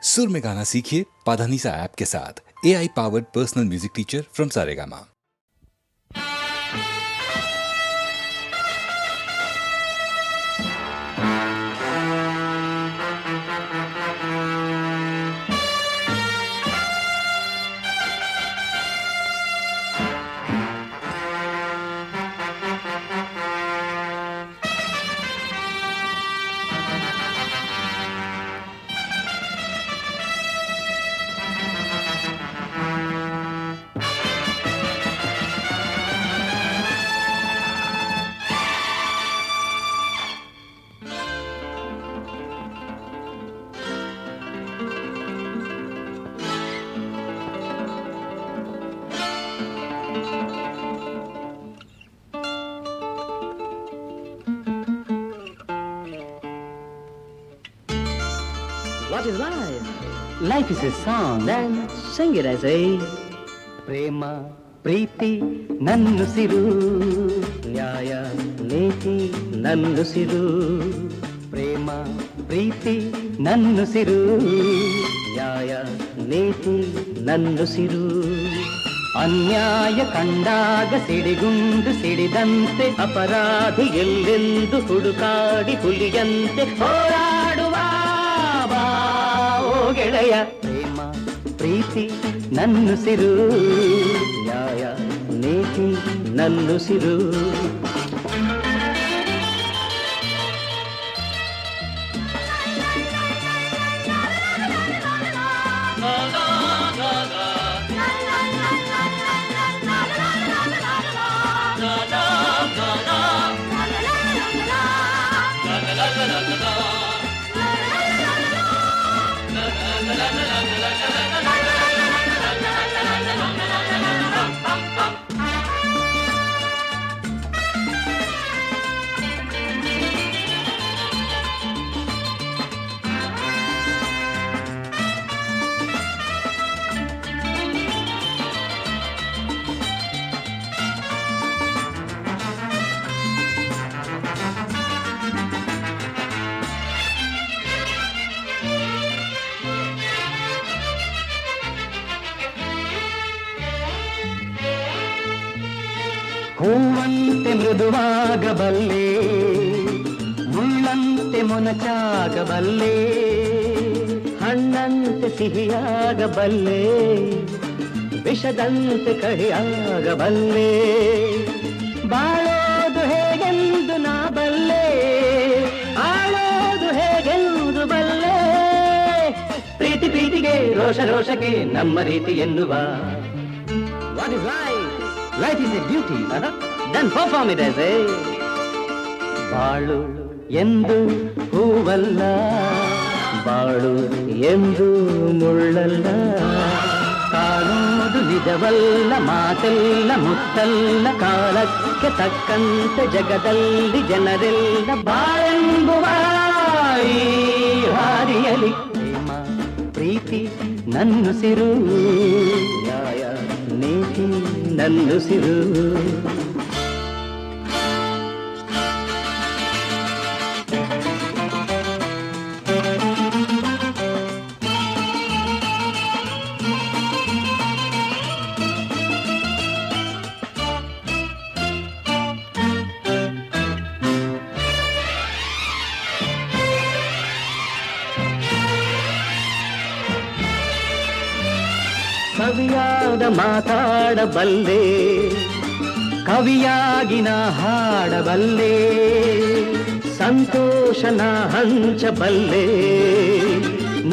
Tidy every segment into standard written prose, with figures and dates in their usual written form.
सुर में गाना सीखिए पाधानीसा ऐप के साथ। AI powered personal music teacher from Saregama. What is life? Life is a song, then sing it as a ಪ್ರೇಮ ಪ್ರೀತಿ ನನ್ನುಸಿರು ನ್ಯಾಯ ನೀತಿ ನನ್ನುಸಿರು ಪ್ರೇಮ ಪ್ರೀತಿ ನನ್ನುಸಿರು ನ್ಯಾಯ ನೀತಿ ನನ್ನುಸಿರು ಅನ್ಯಾಯ ಕಂಡಾಗ ಸಿಡಿಗುಂಡು ಸಿಡಿದಂತೆ ಅಪರಾಧಿ ಎಲ್ಲೆಂದು ಹುಡುಕಾಡಿ ಹುಲಿಯಂತೆ ಹೋರಾಡುವ ಗೆಳೆಯ ಪ್ರೇಮ ಪ್ರೀತಿ ನನ್ನುಸಿರು ನ್ಯಾಯ ನೀತಿ ನನ್ನುಸಿರು ಹೂವಂತೆ ಮೃದುವಾಗಬಲ್ಲೆ ಮುಳ್ಳಂತೆ ಮೊನಚಾಗಬಲ್ಲೆ ಹಣ್ಣಂತೆ ಸಿಹಿಯಾಗಬಲ್ಲೆ ವಿಷದಂತೆ ಕಹಿಯಾಗಬಲ್ಲೆ ಬಾಳೋದು ಹೇಗೆಂದು ನಾ ಬಲ್ಲೆ ಆಳೋದು ಹೇಗೆಂದು ಬಲ್ಲೆ ಪ್ರೀತಿ ಪ್ರೀತಿಗೆ ರೋಷ ರೋಷಕ್ಕೆ ನಮ್ಮ ರೀತಿ ಎನ್ನುವ what is life Life is a duty, then perform it as a ಬಾಳು ಎಂದು ಹೂವಲ್ಲ ಬಾಳು ಎಂದು ಮುಳ್ಳಲ್ಲ ಕಾಣುವುದು ನಿಜವಲ್ಲ ಮಾತೆಲ್ಲ ಮುತ್ತಲ್ಲ ಕಾಲಕ್ಕೆ ತಕ್ಕಂತೆ ಜಗದಲ್ಲಿ ಜನರೆಲ್ಲ ಬಾಳೆಂಬುವ ಈ ಹಾದಿಯಲಿ ಪ್ರೇಮ ಪ್ರೀತಿ ನನ್ನುಸಿರು ನ್ಯಾಯ ನೀತಿ ನನ್ನುಸಿರು ಕವಿಯಾದ ಮಾತಾಡಬಲ್ಲೆ ಕವಿಯಾಗಿ ನಾ ಹಾಡಬಲ್ಲೆ ಸಂತೋಷನ ಹಂಚಬಲ್ಲೆ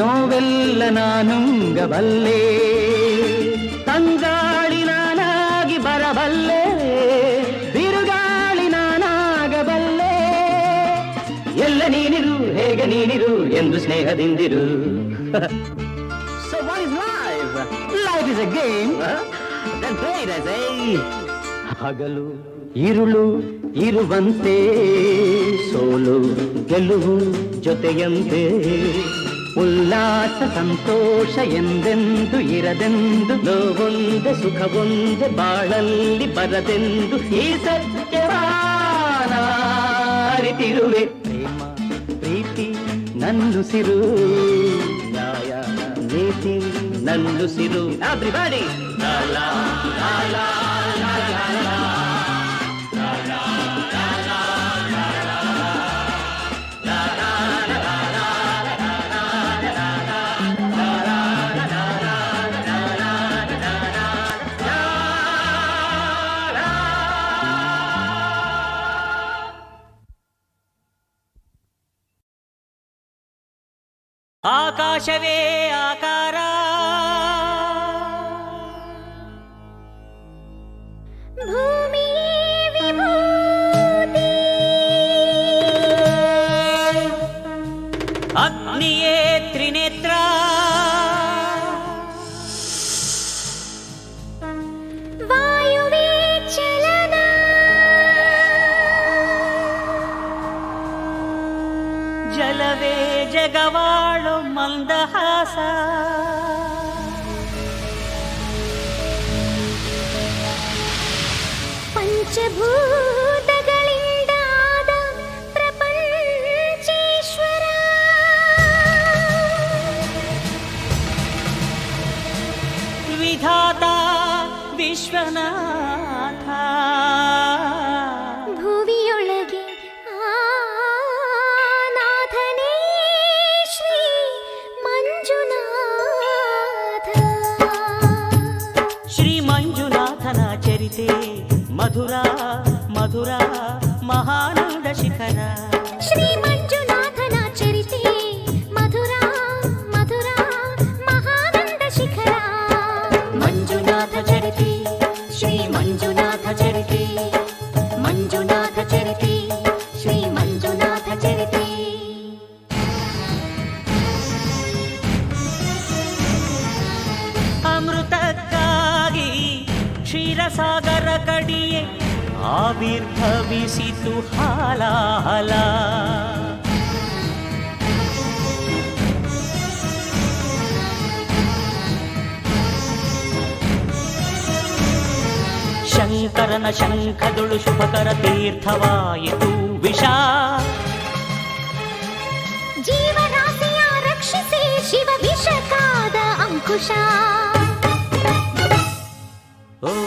ನೋವೆಲ್ಲ ನಾನುಂಗಬಲ್ಲೆ ತಂಗಾಳಿ ನಾನಾಗಿ ಬರಬಲ್ಲೆ ಬಿರುಗಾಳಿ ನಾನಾಗಬಲ್ಲೆ ಎಲ್ಲ ನೀನಿರು ಹೇಗೆ ನೀನಿರು ಎಂದು ಸ್ನೇಹದಿಂದಿರು So what is life? Life is a game. Then play it as a ಹಗಲು ಇರುಳು ಇರುವಂತೆ ಸೋಲು ಗೆಲುವು ಜೊತೆಯಂತೆ ಉಲ್ಲಾಸ ಸಂತೋಷ ಎಂದೆಂದು ಇರದೆಂದು ನೋವೊಂದೆ ಸುಖವೊಂದೆ ಬಾಳಲ್ಲಿ ಬರದೆಂದು ಈ ಸತ್ಯವ ಅರಿತಿರುವೆ ಪ್ರೇಮ ಪ್ರೀತಿ ನನ್ನುಸಿರು ನ್ಯಾಯ ಪ್ರೀತಿ ನನ್ನುಸಿರು ಎವ್ರಿಬಡಿ ಲಾ ಲಾ ಲಾ ಲಾ ಲಾ ಲಾ ಲಾ. ಆಕಾಶವೇ ಆಕಾರ ಭೂಮಿ ವಿಭೂತಿ ಅಗ್ನಿಯೇ ತ್ರಿನೇತ್ರ ವಾಯುವೇ ಚಲನ ಜಲವೇ ಜಗವಾಳು ಮಂದಹಾಸ ಪಂಚಭೂತಗಳಿಂದಾದ ಪ್ರಪಂಚೇಶ್ವರ ವಿಧಾತ ವಿಶ್ವನಾಥ ಭುವಿಯೊಳಗೆ ನಾಥನೇ ಶ್ರೀ ಮಂಜುನಾಥ. ಶ್ರೀ ಮಂಜುನಾಥನ ಚರಿತೆ ಮಧುರ ಮಧುರ ಮಹಾನಂದ ಶಿಖರ. ಶ್ರೀ ಮಂಜುನಾಥನ ಚರಿತೆ ಮಧುರ ಮಧುರ ಮಹಾನಂದ ಶಿಖರ. ಮಂಜುನಾಥ ಚರಿತೆ ಶ್ರೀ ಮಂಜುನಾಥ ಚರಿತೆ ಮಂಜುನಾಥ ಚರಿತೆ ಶ್ರೀ ಮಂಜುನಾಥ ಚರಿತೆ. ಅಮೃತಕ್ಕಾಗಿ ಕ್ಷೀರಸಾಗರ ಕಡಿಯೇ ಆವಿರ್ಭವಿಸಿತು ಹಾಲಾಹಲ. ಶಂಕರನ ಶಂಖದುಳು ಶುಭಕರ ತೀರ್ಥವಾಯಿತು ವಿಷ. ಜೀವರಾಶಿಯ ರಕ್ಷಿಸಿ ಶಿವ ವಿಷಕಾದ ಅಂಕುಶ. ಓಂ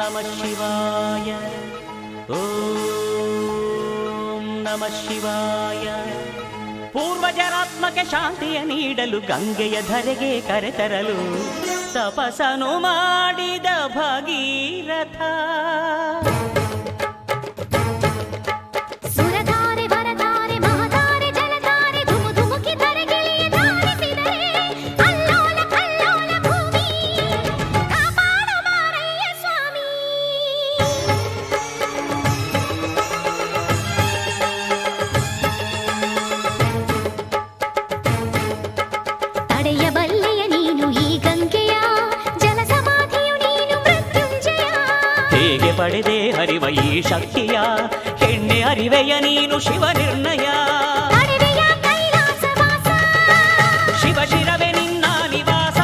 ನಮಃ ಶಿವಾಯ ಓಂ ನಮಃ ಶಿವಾಯ. ಪೂರ್ವಜರಾತ್ಮಕ್ಕೆ ಶಾಂತಿಯ ನೀಡಲು ಗಂಗೆಯ ಧರೆಗೆ ಕರೆತರಲು ತಪಸ್ಸನು ಮಾಡಿದ ಭಗೀರಥ. ಸುರಧಾರೆ ವರಧಾರೆ ಮಹಧಾರೆ ಜಲಧಾರೆ ಧುಮು ಧುಮುಕಿ ಧರೆಗಿಳಿಯ ಧಾರಿಸಿದರೆ ಅಲ್ಲೋಲ ಕಲ್ಲೋಲ ಭೂಮಿ ಕಾಪಾಡ ಮಾರಯ್ಯ ಸ್ವಾಮಿ. ತಡೆಯಬಲ್ಲೆಯ ನೀನು ಈ ಗಂಗೆಯ ಜಲ ಸಮಾಧಿಯು ನೀನು ಮೃತ್ಯುಂಜಯ. ಹೇಗೆ ಪಡೆದೆ ಹರಿವ ಈ ಶಕ್ತಿಯ ಹೆಣ್ಣೆ ಅರಿವೆಯ ನೀನು ಶಿವ ನಿರ್ಣಯ. ತಡೆವೆಯ ಕೈಲಾಸವಾಸ ಶಿವ ಶಿರವೇ ನಿನ್ನ ನಿವಾಸ.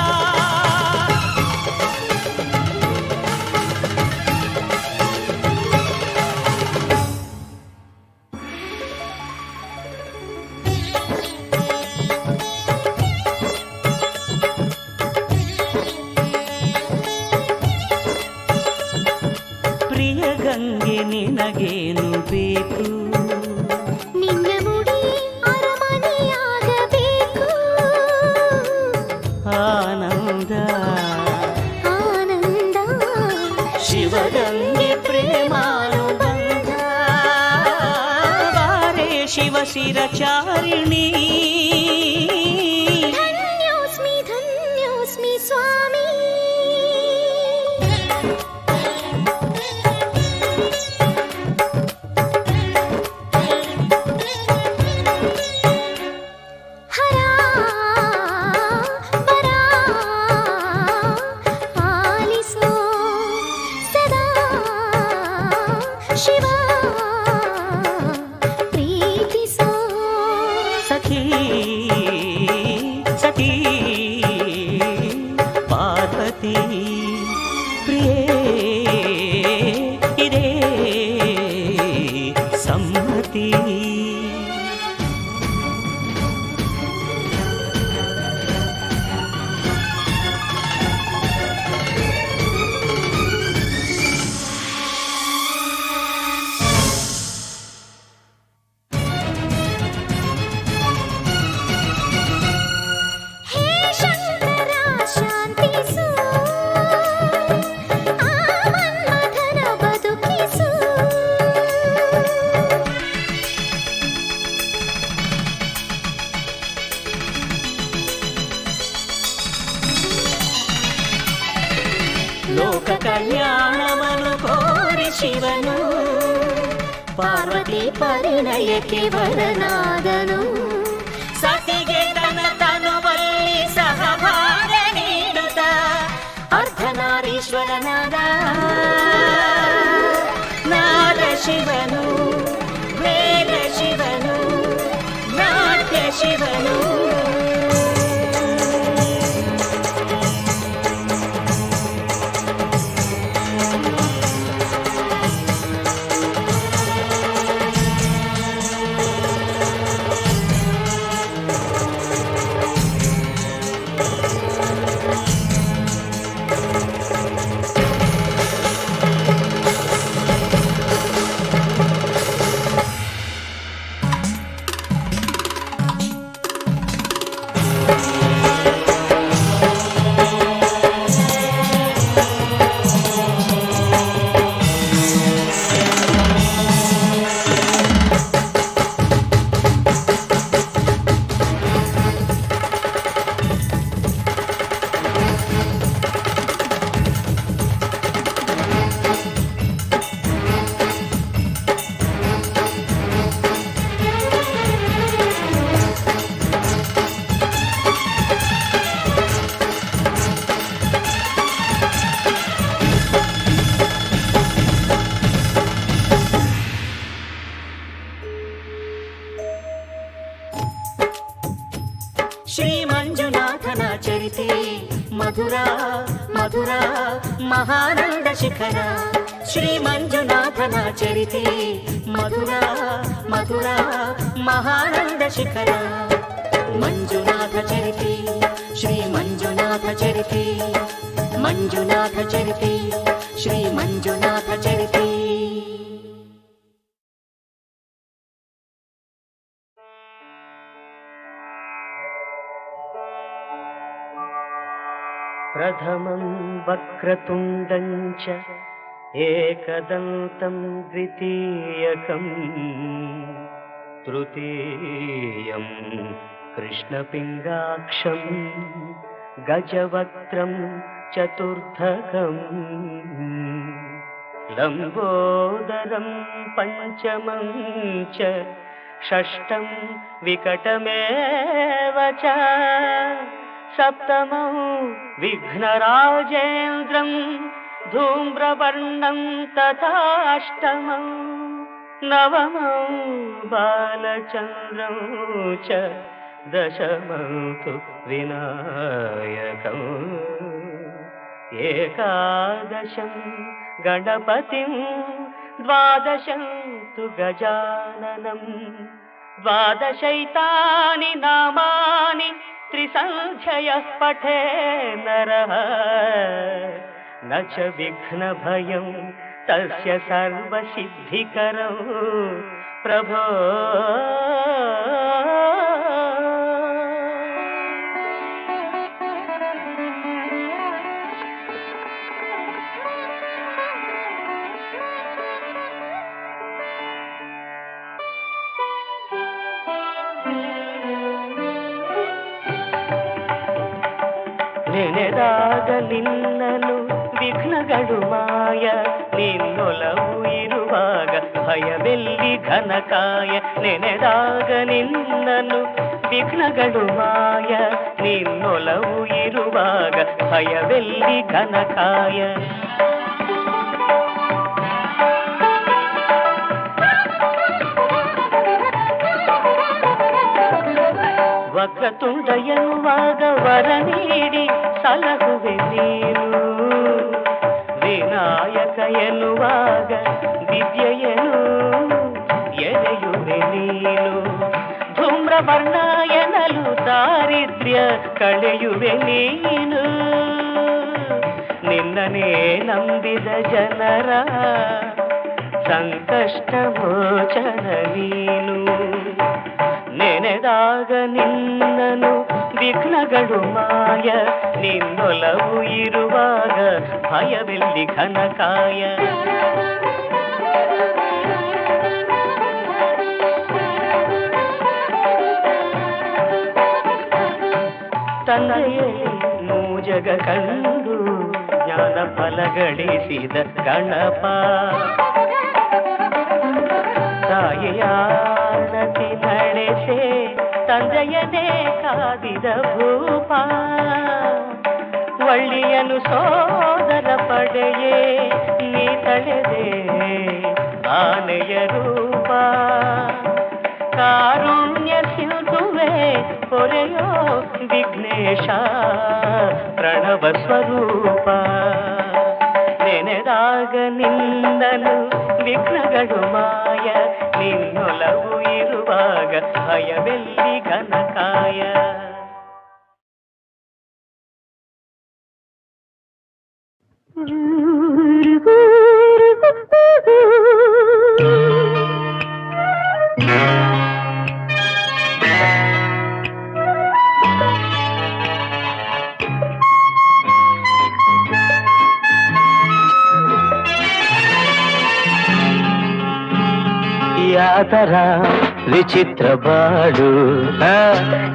ಪ್ರಿಯ ಗಂಗೆ ನಿನಗೇನು ಬೇಕು? ನಿನ್ನ ಮುಡಿ ಅರಮನೆಯಾಗಬೇಕು. ಆನಂದ ಆನಂದ ಶಿವಗಂಗೆ ಪ್ರೇಮಾನುಬಂಧ. ಬಾರೆ ಶಿವ ಶಿರಚಾರಿಣಿ. ಧನ್ಯೋಸ್ಮಿ ಧನ್ಯೋಸ್ಮಿ ಸ್ವಾಮಿ. ಹರ ವರ ಆಲಿಸೋ ಸದಾ ಶಿವ ಪ್ರೀತಿಸೋ. ಸಖಿ ಲೋಕ ಕಲ್ಯಾಣವನ್ನು ಕೋರಿ ಶಿವನು ಪಾರ್ವತಿ ಪರಿಣಯಕ್ಕೆ ವರನಾದನು. ಸತಿಗೆ ತನ್ನ ತನುವಲ್ಲಿ ಸಹಭಾಗ ನೀಡುತ್ತ ಅರ್ಧನಾರೀಶ್ವರನಾದ ನಾದ ಶಿವನು, ವೇದ ಶಿವನು, ನಾಟ್ಯ ಶಿವನು. ಶ್ರೀ ಮಂಜುನಾಥನ ಚರಿತೆ ಮಧುರ ಮಧುರ ಮಹಾನಂದ ಶಿಖರ. ಶ್ರೀ ಮಂಜುನಾಥನ ಚರಿತೆ ಮಧುರ ಮಧುರ ಮಹಾನಂದ ಶಿಖರ. ಮಂಜುನಾಥ ಚರಿತೆ ಶ್ರೀ ಮಂಜುನಾಥ ಚರಿತೆ, ಮಂಜುನಾಥ ಚರಿತೆ ಶ್ರೀ ಮಂಜುನಾಥ ಚರಿತೆ. ಪ್ರಥಮಂ ವಕ್ರತುಂಡಂ ಚ ಏಕದಂತಂ ದ್ವಿತೀಯಕಂ ತೃತೀಯಂ ಕೃಷ್ಣಪಿಂಗಾಕ್ಷಂ ಗಜವಕ್ತ್ರಂ ಚತುರ್ಥಕಂ ಲಂಬೋದರಂ ಪಂಚಮಂ ಚ ಷಷ್ಠಂ ವಿಕಟಮೇವ ಚ ಸಪ್ತಮಂ ವಿಘ್ನರಾಜೇಂದ್ರಂ ಧೂಮ್ರವರ್ಣಂ ತಥಾಷ್ಟಮಂ ನವಮಂ ಬಾಲಚಂದ್ರಂ ಚ ದಶಮಂ ತು ವಿನಾಯಕಂ ಏಕಾದಶಂ ಗಣಪತಿಂ ದ್ವಾದಶಂ ತು ಗಜಾನನಂ ದ್ವಾದಶೈತಾನಿ ನಾಮಾನಿ ತ್ರಿಸಂಖ್ಯಯಃ ಪಠೇ ನರಃ ನ ಚ ವಿಘ್ನಭಯಂ ತಸ್ಯ ಸರ್ವಸಿದ್ಧಿಕರಂ ಪ್ರಭೋ. ನೆನೆದಾಗ ನಿನ್ನನು ವಿಘ್ನಗಳು ಮಾಯ, ನಿನ್ನೊಲವು ಇರುವಾಗ ಭಯವೆಲ್ಲಿ ಘನಕಾಯ. ನೆನೆದಾಗ ನಿನ್ನನು ವಿಘ್ನಗಳು ಮಾಯ, ನಿನ್ನೊಲವು ಇರುವಾಗ ಭಯವೆಲ್ಲಿ ಘನಕಾಯ. ವಕ್ರತುಂಡ ಎನ್ನುವಾಗ ವರ ನೀಡಿ ಸಲಹುವೆ ನೀನು, ವಿನಾಯಕ ಎನ್ನುವಾಗ ವಿದ್ಯೆಯನು ಎರೆಯುವೆ ನೀನು. ಧೂಮ್ರವರ್ಣ ಎನ್ನಲು ದಾರಿದ್ರ್ಯ ಕಳೆಯುವೆ ನೀನು, ನಿನ್ನನೇ ನಂಬಿದ ಜನರ ಸಂಕಷ್ಟ ಮೋಚನ ನೀನು. ನೆನೆದಾಗ ನಿನ್ನನು ವಿಘ್ನಗಳು ಮಾಯ, ನಿನ್ನೊಲವು ಇರುವಾಗ ಭಯವೆಲ್ಲಿ ಘನಕಾಯ. ತಂದೆಯಲ್ಲಿ ಮೂಜಗ ಕಂಡು ಜ್ಞಾನ ಫಲಗಳಿಸಿದ ಗಣಪ ತಾಯಿಯ ನದಿ ನಡೆಸೆ ತಂದೆಯನೇ ಕಾದಿದ ಭೂಪ ಒಳ್ಳಿಯನು ಸೋದರ ಪಡೆಯೇ ನೀ ತಳೆದೆ ಆನೆಯ ರೂಪ ಕಾರುಣ್ಯ ಸಿಂಧುವೆ ಪೊರೆಯೋ ವಿಘ್ನೇಶ ಪ್ರಣವ ಸ್ವರೂಪ ನೆನೆದಾಗ ನಿಂದಲು ವಿಘ್ನಗಳು ಮಾಯ ನಿನ್ನೊಲವು ಇರುವಾಗ ಭಯವೆಲ್ಲಿ ಘನಕಾಯ ಯಾತರ ವಿಚಿತ್ರ ಬಾಡು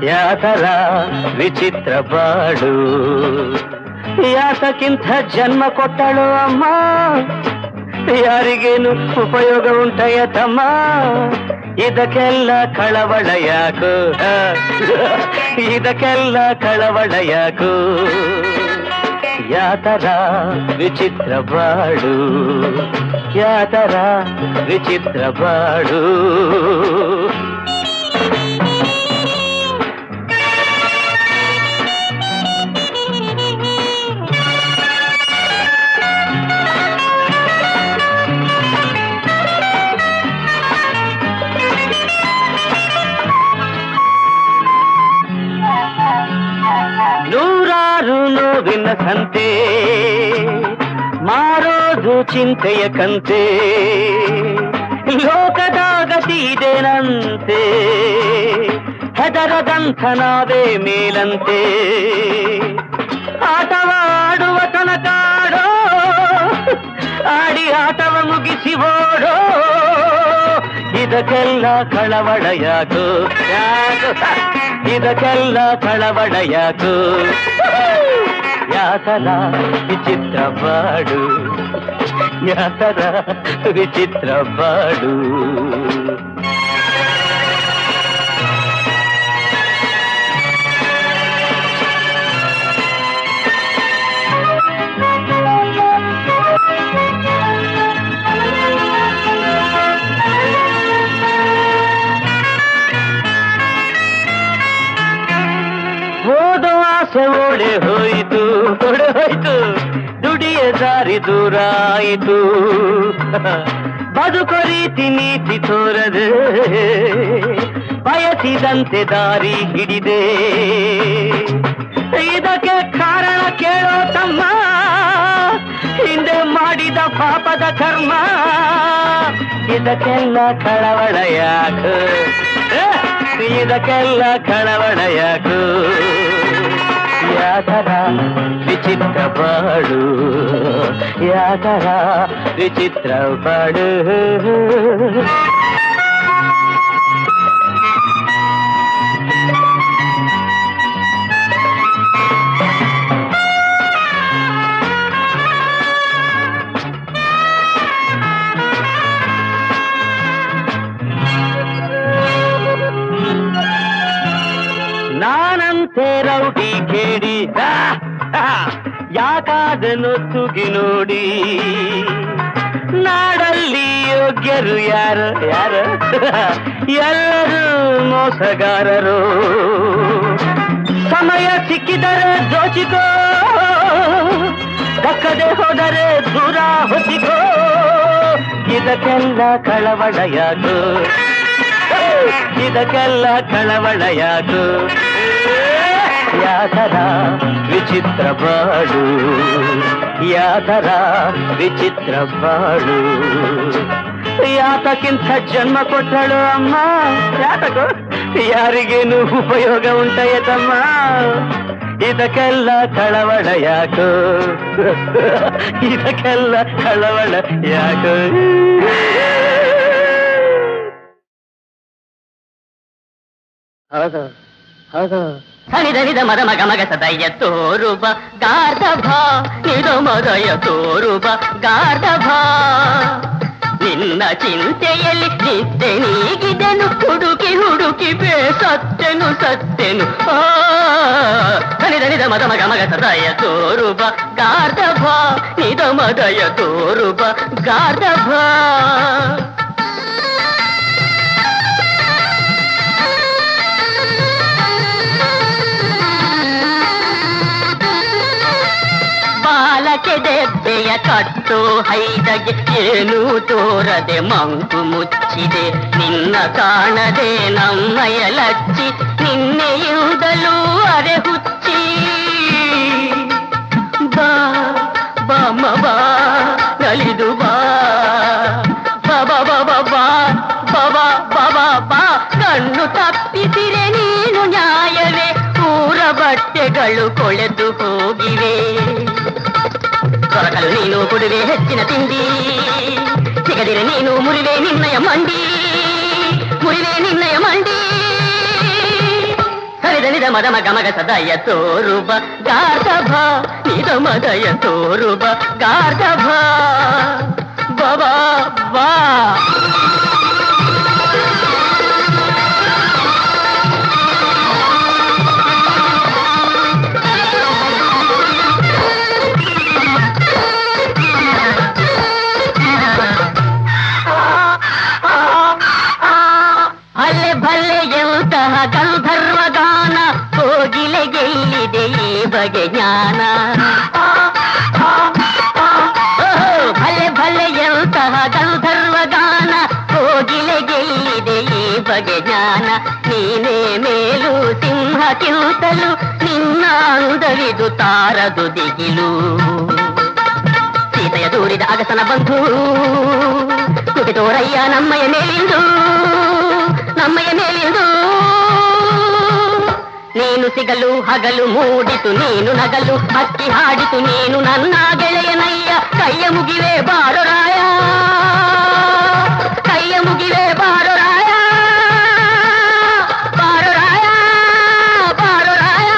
ಯಾತರ ವಿಚಿತ್ರ ಬಾಡು ಯಾತಕ್ಕಿಂತ ಜನ್ಮ ಕೊಟ್ಟಳು ಅಮ್ಮ ಯಾರಿಗೇನು ಉಪಯೋಗ ಉಂಟಯ್ಯ ತಮ್ಮ ಇದಕ್ಕೆಲ್ಲ ಕಳವಳ ಯಾಕು ಇದಕ್ಕೆಲ್ಲ ಕಳವಳ ಯಾಕು ಯಾತರ ವಿಚಿತ್ರ ಬಾಡು ಯಾತರ ವಿಚಿತ್ರ ಬಾಡು ನೂರಾರು ನೋವಿನ ಸಂತೆ ಮಾರೋದು ಚಿಂತೆಯ ಕಂತೆ ಲೋಕದ ಗತಿ ಇದೇನಂತೆ ಹೆದರದಂಥ ನಾವೇ ಮೇಲಂತೆ ಆಟವಾಡುವ ತನಕಾಡೋ ಆಡಿ ಆಟವ ಮುಗಿಸಿ ಓಡೋ ಇದಕ್ಕೆಲ್ಲ ಕಳವಳ ಯಾಕು ಯಾಕು ಇದಕ್ಕೆಲ್ಲ ಕಳವಳ ಯಾಕು ಯಾತರ ವಿಚಿತ್ರ ಬಾಡು ಯಾತರ ವಿಚಿತ್ರ ಬಾಡು ಓಡೆ ಹೋಯಿತು ದುಡಿಯ ದಾರಿ ದೂರ ಆಯಿತು ಬದುಕೋ ರೀತಿ ನೀತಿ ತೋರದೆ ಬಯಸಿದಂತೆ ದಾರಿ ಹಿಡಿದೆ ಇದಕ್ಕೆ ಕಾರಣ ಕೇಳೋ ತಮ್ಮ ಹಿಂದೆ ಮಾಡಿದ ಪಾಪದ ಕರ್ಮ ಇದಕ್ಕೆಲ್ಲ ಕಳವಳ ಯಾಕು ಇದಕ್ಕೆಲ್ಲ ಕಳವಳ ಯಾಕು ಯಾತರ ವಿಚಿತ್ರ ಬಾಡು ಯಾತರ ವಿಚಿತ್ರ ಬಾಡು ನಾನಂತೆ ರೌಡಿ ಕೇಳಿ ಯಾಕಾದನು ತುಗಿ ನೋಡಿ ನಾಡಲ್ಲಿ ಯೋಗ್ಯರು ಯಾರು ಯಾರು ಎಲ್ಲರೂ ಮೋಸಗಾರರು ಸಮಯ ಸಿಕ್ಕಿದರೆ ದೋಚಿಕೋ ದಕ್ಕದೆ ಹೋದರೆ ದೂರ ಹೊಸಿಕೋ ಇದಕ್ಕೆಲ್ಲ ಕಳವಳ ಯಾಕು ಇದಕ್ಕೆಲ್ಲ ಕಳವಳ ಯಾಕು ಯಾತರ ವಿಚಿತ್ರ ಬಾಡು ಯಾತರ ವಿಚಿತ್ರ ಬಾಡು ಯಾತಕ್ಕಿಂತ ಜನ್ಮ ಕೊಟ್ಟಳು ಅಮ್ಮ ಯಾತಕೋ ಯಾರಿಗೇನು ಉಪಯೋಗ ಉಂಟಯ್ಯ ತಮ್ಮ ಇದಕ್ಕೆಲ್ಲ ಕಳವಳ ಯಾಕು ಇದಕ್ಕೆಲ್ಲ ಕಳವಳ ಯಾಕು ಹೌದು ಹೌದು ಧನಿದ ಮದ ಮಗ ಮಗ ಸದಯ ತೋರುಬ ಗಾರ್ಧಭ ನಿದ ಮದಯ ತೋರುಬ ಗಾರ್ಧಭ ನಿನ್ನ ಚಿಂತೆಯಲ್ಲಿ ನಿದ್ದೆ ನೀಗಿದೆನು ಹುಡುಕಿ ಹುಡುಕಿ ಸತ್ತೆನು ಸತ್ತೆನು ಧನಿದ ಮದ ಮಗ ಮಗ ಸದಯ ತೋರುಬ ಗಾರ್ಧಭ ನಿದ ಮದಯ ತೋರುಬ ಗಾರ್ಧಭ ಬಾಲಕ್ಕೆ ದೆಬ್ಬೆಯ ಕಟ್ಟು ಹೈದಗೆ ಏನು ತೋರದೆ ಮಂಕು ಮುಚ್ಚಿದೆ ನಿನ್ನ ಕಾಣದೆ ನಮ್ಮಯ ಲಚ್ಚಿ ನಿನ್ನೆಯುದಲು ಅರೆ ಹುಚ್ಚಿ ಬಾ ಬಾಮ ಬಾ ನಲಿದು ಬಾ ಬಾಬಾ ಬಾಬಾ ಬಾ ಬಾಬಾ ಬಾಬಾ ಬಾ ಕಣ್ಣು ತಪ್ಪಿಸಿರೆ ನೀನು ನ್ಯಾಯವೇ ಊರ ಬಟ್ಟೆಗಳು ಕೊಳೆದು ಹೋಗಿವೆ ದೊರಕಲು ನೀನು ಕೊಡುವೆ ಹೆಚ್ಚಿನ ತಿಂಡಿ ಸಿಗದಿರೆ ನೀನು ಮುರಿವೆ ನಿನ್ನಯ ಮಂಡಿ ಮುರಿವೆ ನಿನ್ನಯ ಮಂಡಿ ಹರಿದನಿದ ಮದ ಮಗ ಮಗ ಸದಯ ತೋರುಬ ಗಾರ್ಧಭ ನಿದ ಮದಯ ತೋರುಬ ಗಾರ್ಧಭ ಬಾಬಾ ಬಾ ಗಂಧರ್ವಗಾನ ಕೋಗಿಲೆಗೆಲ್ಲಿದೆ ಈ ಬಗೆ ಜ್ಞಾನ ಭಲೆ ಭಲೆ ಎಂತಹ ಗಂಧರ್ವಗಾನ ಕೋಗಿಲೆಗೆಲ್ಲಿದೆ ಈ ಬಗೆ ಜ್ಞಾನ ನೀನೇ ಮೇಲು ಸಿಂಹ ಕಿಂತಲು ನಿನ್ನ ಅಂದರಿದು ತಾರದು ದಿಗಿಲು ಸೀತೆಯ ದೂರಿದ ಅಗಸನ ಬಂಧು ಕುಟಿ ತೋರಯ್ಯ ನಮ್ಮಯ ಮೇಲಿಂದು ನಮ್ಮಯ ಮೇಲಿಂದು ನೀನು ಸಿಗಲು ಹಗಲು ಮೂಡಿತು ನೀನು ನಗಲು ಹಕ್ಕಿ ಹಾಡಿತು ನೀನು ನನ್ನ ಗೆಳೆಯನಯ್ಯ ಕೈಯ ಮುಗಿವೆ ಬಾರೊರಾಯ ಕೈಯ ಮುಗಿವೆ ಬಾರೊರಾಯ ಬಾರೊರಾಯ ಬಾರೊರಾಯ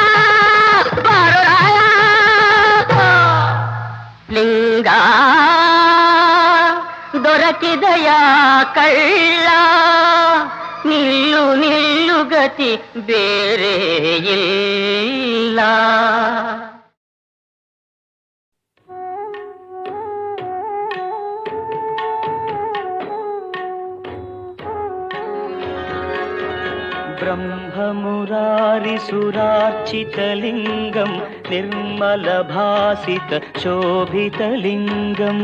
ಬಾರೊರಾಯ ಲಿಂಗ ದೊರಕಿದಯ ಕಳ್ಳ ನಿಲ್ಲು ನಿಲ್ಲು ಗತಿ ಬೇರೆ ಇಲ್ಲ ब्रह्ममुरारिसुरार्चितलिङ्गं निर्मलभासित शोभितलिङ्गम्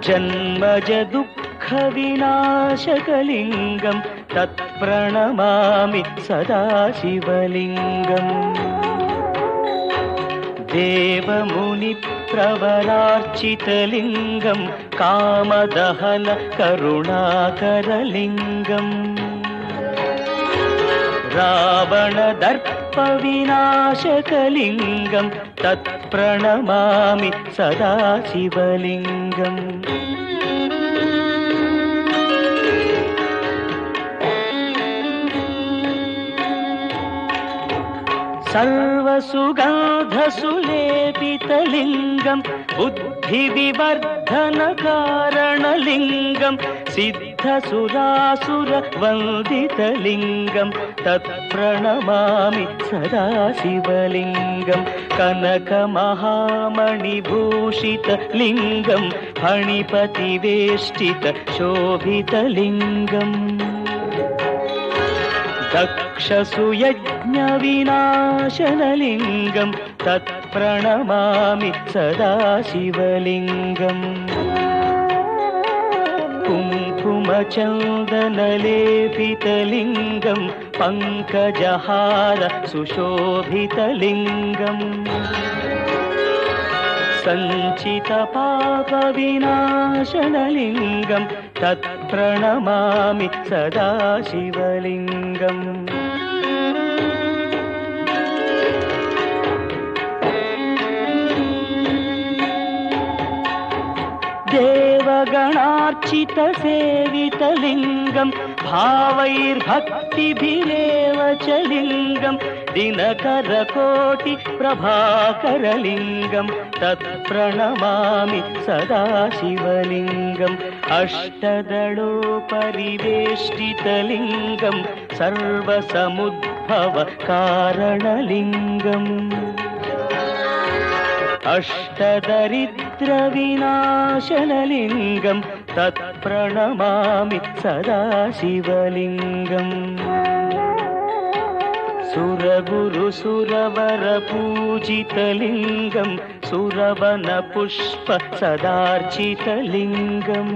जन्मज दुःखविनाशकलिङ्गं तत्प्रणमामि सदा शिवलिङ्गम् देवमुनिप्रवरार्चितलिङ्गं कामदहन करुणाकरलिङ्गम् रावणदर्पविनाशकलिङ्गं तत्प्रणमामि सदा शिवलिङ्गम् सर्वसुगन्धसुलेपितलिङ्गं बुद्धिविवर्धनकारणलिङ्गं सिद्धसुरासुरवन्दितलिङ्गं तत्प्रणमामि सदा शिवलिङ्गं कनकमहामणिभूषितलिङ्गं फणिपतिवेष्टितशोभितलिङ्गम् दक्षसुयज्ञविनाशनलिङ्गं तत्प्रणमामि सदा शिवलिङ्गम् कुङ्कुमचन्दनलेपितलिङ्गं पङ्कजहार सुशोभितलिङ्गम् सञ्चितपापविनाशनलिङ्गं तत्प्रणमामि सदा शिवलिङ्गम् देवगणार्चितसेवितलिङ्गं भावैर्भक्तिभिरेव च लिङ्गं दिनकरकोटि प्रभाकरलिङ्गं तत्प्रणमामि सदा शिवलिङ्गम् अष्टदलोपरिवेष्टितलिङ्गं सर्वसमुद्भव कारणलिङ्गम् अष्टदरिद्रविनाशनलिङ्गं तत्प्रणमामि सदा शिवलिङ्गम् सुरगुरुसुरवरपूजितलिङ्गं सुरवनपुष्प सदार्चितलिङ्गम्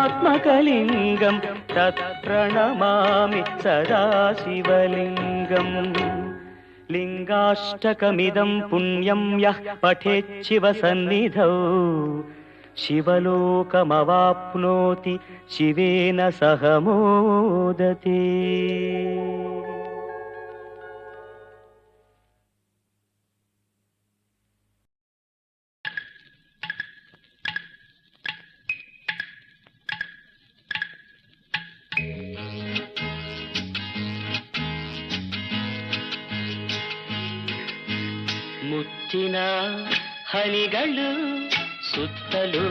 परमात्मकलिङ्गं तत्प्रणमामि सदा शिवलिङ्गम् लिङ्गाष्टकमिदं पुण्यं यः पठेच्छिवसन्निधौ शिवलोकमवाप्नोति शिवेन सह मोदते। ಮುತ್ತಿನ ಹನಿಗಳು ಸುತ್ತಲೂ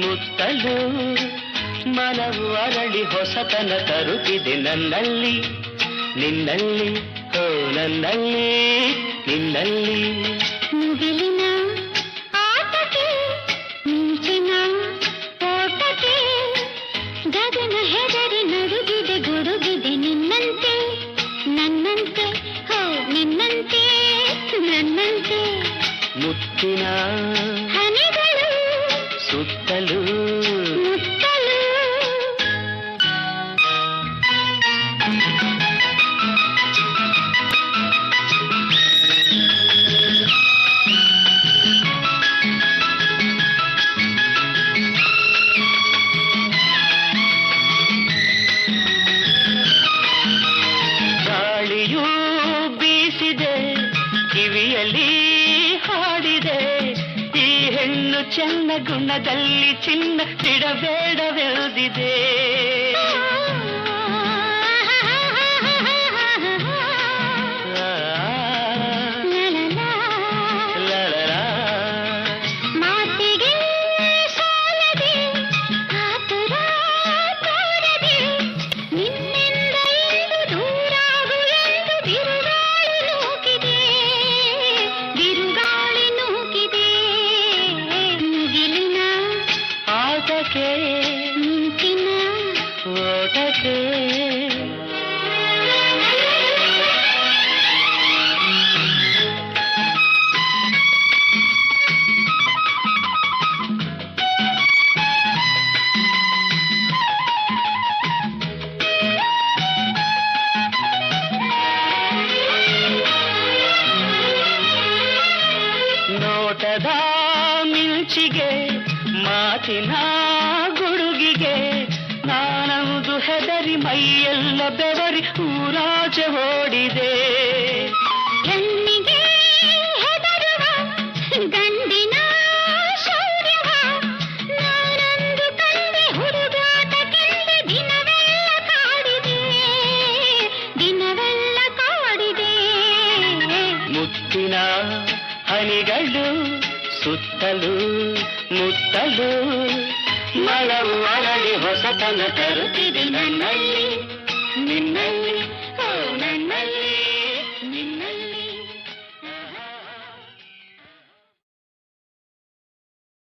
ಮುತ್ತಲು ಮನವು ಅರಳಿ ಹೊಸತನ ತರುತ್ತಿದೆ ನನ್ನಲ್ಲಿ ನಿನ್ನಲ್ಲಿ ಹೋ ನನ್ನಲ್ಲಿ ನಿನ್ನಲ್ಲಿ ಮುಗಿಲಿನ ಆಟಕ್ಕೆ ಮಿಂಚಿನ ಓಟಕ್ಕೆ ಗಗನ ಹೆದರಿ ನಡುಗಿದೆ ಗುಡುಗಿದೆ ನಿನ್ನಂತೆ ನನ್ನಂತೆ ಹೋ ನಿನ್ನಂತೆ ನನ್ನಂತೆ ಮುತ್ತಿನ ಹನಿಗಳು ಸುತ್ತಲೂ ಮುತ್ತಲು ಗಾಳಿಯೂ ಬೀಸಿದೆ ಕಿವಿಯಲ್ಲಿ ಹಾಡಿದೆ ಈ ಹೆಣ್ಣು ಚೆನ್ನ ಗುಣದಲ್ಲಿ ಚಿನ್ನ ಬಿಡಬೇಡವೆಳೆದಿದೆ ಮಾತಿಗೆ ಸಾಲದೆ ಕಾತುರ ತೋರದೆ ನಿನ್ನಿಂದ ಎಂದು ದೂರಾಗು ಎಂದು ಬಿರುಗಾಳಿ ನೂಕಿದೆ ಬಿರುಗಾಳಿ ನೂಕಿದೆ ಮುಗಿಲಿನ ಆಟಕ್ಕೆ ಮಿಂಚಿನ ಓಟಕ್ಕೆ ನೋಟದ ಮಿಂಚಿಗೆ ಮಾತಿನ ಗುಡುಗಿಗೆ ನಾನಂದು ಹೆದರಿ ಮೈಯೆಲ್ಲ ಬೆವರಿ ಊರಾಚೆ ಓಡಿದೆ ಹೆಣ್ಣಿಗೆ ಹೆದರುವ ಗಂಡಿನ ಶೌರ್ಯವ ನಾನಂದು ಕಂಡೆ ಹುಡುಗಾಟಕ್ಕೆಂದೆ ದಿನವೆಲ್ಲ ಕಾಡಿದೆ ದಿನವೆಲ್ಲ ಕಾಡಿದೆ ಮುತ್ತಿನ ಹನಿಗಳು ಸುತ್ತಲೂ ಮುತ್ತಲು ಮಳವು ಅರಳಿ ಹೊಸತನ ತರುತ್ತಿದೆ